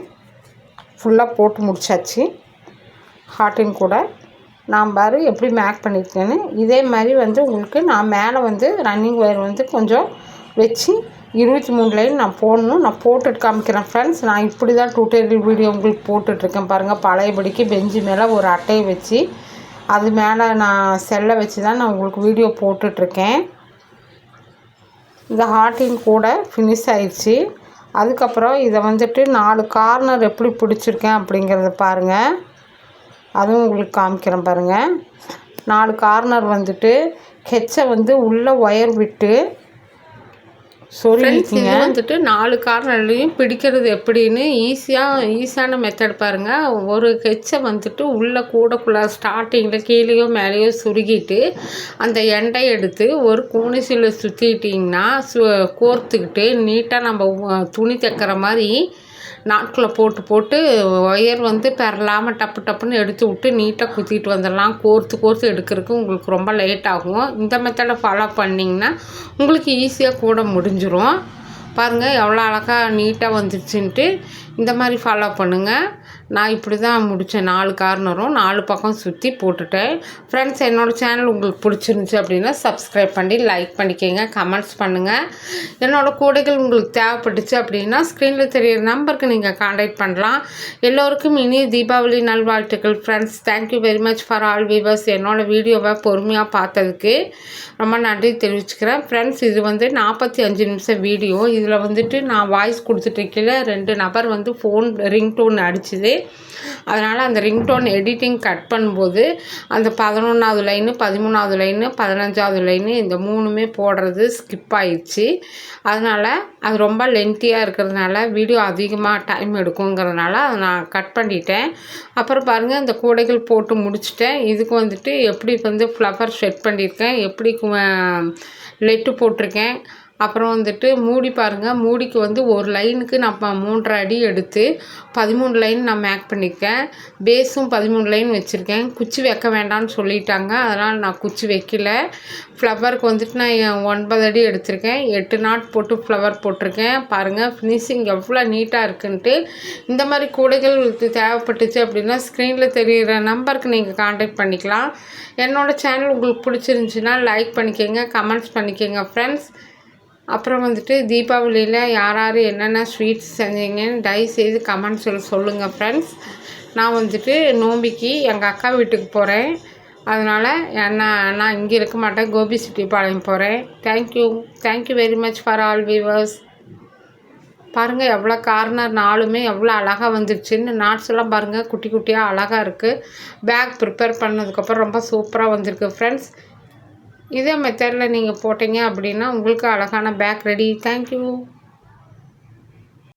ஃபுல்லாக போட்டு முடிச்சாச்சு. ஹார்ட்டின் கூட நான் பாரு எப்படி மேக் பண்ணியிருக்கேன்னு. இதே மாதிரி வந்து உங்களுக்கு நான் மேலே வந்து ரன்னிங் ஒயர் வந்து கொஞ்சம் வச்சு 23 லைன் நான் போடணும். நான் போட்டுட்டு காமிக்கிறேன் ஃப்ரெண்ட்ஸ். நான் இப்படி தான் டியூட்டோரியல் வீடியோ உங்களுக்கு போட்டுட்ருக்கேன் பாருங்கள். பழையபடிக்கு பெஞ்சு மேலே ஒரு அட்டையை வச்சு அது மேலே நான் செல்லை வச்சு தான் நான் உங்களுக்கு வீடியோ போட்டுட்ருக்கேன். இந்த ஹார்ட்டின் கூட ஃபினிஷ் ஆயிடுச்சு. அதுக்கப்புறம் இதை வந்துட்டு 4 கார்னர் எப்படி பிடிச்சிருக்கேன் அப்படிங்கிறத பாருங்கள். அதுவும் உங்களுக்கு காமிக்கிறேன் பாருங்கள். 4 கார்னர் வந்துட்டு ஹெச்சை வந்து உள்ளே ஒயர் விட்டு சொல்லியிருக்கீங்க. வந்துட்டு 4 கார்னர்லையும் பிடிக்கிறது எப்படின்னு ஈஸியான மெத்தட் பாருங்கள். ஒரு ஹெச்சை வந்துட்டு உள்ளே கூடக்குள்ளே ஸ்டார்டிங்கில் கீழேயோ மேலேயோ சுருகிட்டு அந்த எண்டை எடுத்து ஒரு கூனிசில் சுற்றிட்டிங்கன்னா கோர்த்துக்கிட்டு நீட்டாக நம்ம துணி தைக்கிற மாதிரி நாட்களை போட்டு ஒயர் வந்து பெறலாமல் டப்புன்னு எடுத்து விட்டு நீட்டாக குத்திட்டு வந்துடலாம். கோர்த்து எடுக்கிறதுக்கு உங்களுக்கு ரொம்ப லேட் ஆகும். இந்த மெத்தடை ஃபாலோ பண்ணிங்கன்னா உங்களுக்கு ஈஸியாக கூட முடிஞ்சிடும். பாருங்கள் எவ்வளோ அழகாக நீட்டாக வந்துருச்சுன்ட்டு. இந்த மாதிரி ஃபாலோ பண்ணுங்கள். நான் இப்படி தான் முடித்தேன். 4 கார்னரும் 4 பக்கம் சுற்றி போட்டுட்டேன். ஃப்ரெண்ட்ஸ், என்னோடய சேனல் உங்களுக்கு பிடிச்சிருந்துச்சி அப்படின்னா சப்ஸ்கிரைப் பண்ணி லைக் பண்ணிக்கோங்க, கமெண்ட்ஸ் பண்ணுங்கள். என்னோடய கூடைகள் உங்களுக்கு தேவைப்பட்டுச்சு அப்படின்னா ஸ்க்ரீனில் தெரியிற நம்பருக்கு நீங்கள் கான்டாக்ட் பண்ணலாம். எல்லோருக்கும் இனிய தீபாவளி நல்வாழ்த்துக்கள் friends. Thank you very much for all viewers. என்னோடய வீடியோவை பொறுமையாக பார்த்ததுக்கு ரொம்ப நன்றி தெரிவிச்சுக்கிறேன் ஃப்ரெண்ட்ஸ். இது வந்து 45 நிமிஷம் வீடியோ. இதில் வந்துட்டு நான் வாய்ஸ் கொடுத்துட்ருக்கல 2 நபர் வந்து ஃபோன் ரிங்டோன் அடிச்சுது. அதனால் அந்த ரிங்டோன் எடிட்டிங் கட் பண்ணும்போது அந்த 11வது லைனு, 13வது லைனு, 15வது லைனு இந்த 3மே போடுறது ஸ்கிப் ஆயிடுச்சு. அதனால் அது ரொம்ப லென்த்தியாக இருக்கிறதுனால வீடியோ அதிகமாக டைம் எடுக்குங்கிறதுனால அதை நான் கட் பண்ணிட்டேன். அப்புறம் பாருங்கள், இந்த கூடைகள் போட்டு முடிச்சிட்டேன். இதுக்கு வந்துட்டு எப்படி வந்து ஃப்ளவர் செட் பண்ணியிருக்கேன், எப்படி லெட்டு போட்டிருக்கேன். அப்புறம் வந்துட்டு மூடி பாருங்கள். மூடிக்கு வந்து ஒரு லைனுக்கு நான் 3.5 அடி எடுத்து 13 லைன் நான் மேக் பண்ணியிருக்கேன். பேஸும் 13 லைன் வச்சுருக்கேன். குச்சி வைக்க வேண்டாம்னு சொல்லிட்டாங்க, அதனால் நான் குச்சி வைக்கல. ஃப்ளவருக்கு வந்துட்டு நான் 9 அடி எடுத்திருக்கேன். 8 நாட் போட்டு ஃப்ளவர் போட்டிருக்கேன். பாருங்கள் ஃபினிஷிங் எவ்வளோ நீட்டாக இருக்குன்ட்டு. இந்த மாதிரி கூடைகள் தேவைப்பட்டுச்சு அப்படின்னா ஸ்க்ரீனில் தெரிகிற நம்பருக்கு நீங்கள் கான்டாக்ட் பண்ணிக்கலாம். என்னோடய சேனல் உங்களுக்கு பிடிச்சிருந்துச்சின்னா லைக் பண்ணிக்கோங்க, கமெண்ட்ஸ் பண்ணிக்கோங்க ஃப்ரெண்ட்ஸ். அப்புறம் வந்துட்டு தீபாவளியில் யார் என்னென்ன ஸ்வீட்ஸ் செஞ்சீங்கன்னு தயவுசெய்து கமெண்ட்ஸில் சொல்லுங்கள் ஃப்ரெண்ட்ஸ். நான் வந்துட்டு நோம்பிக்கு எங்கள் அக்கா வீட்டுக்கு போகிறேன். அதனால் நான் இங்கே இருக்க மாட்டேன், கோபிச்செட்டிப்பாளையம் போகிறேன். Thank you very much for all viewers. பாருங்கள் எவ்வளோ கார்னர் 4மே எவ்வளோ அழகாக வந்துருச்சுன்னு. நாட்ஸ் எல்லாம் பாருங்கள் குட்டி குட்டியாக அழகாக இருக்குது. பேக் ப்ரிப்பேர் பண்ணதுக்கப்புறம் ரொம்ப சூப்பராக வந்திருக்கு ஃப்ரெண்ட்ஸ். இதே மெத்தடில் நீங்கள் போட்டிங்க அப்படின்னா உங்களுக்கு அழகான பேக் ரெடி. தேங்க்யூ.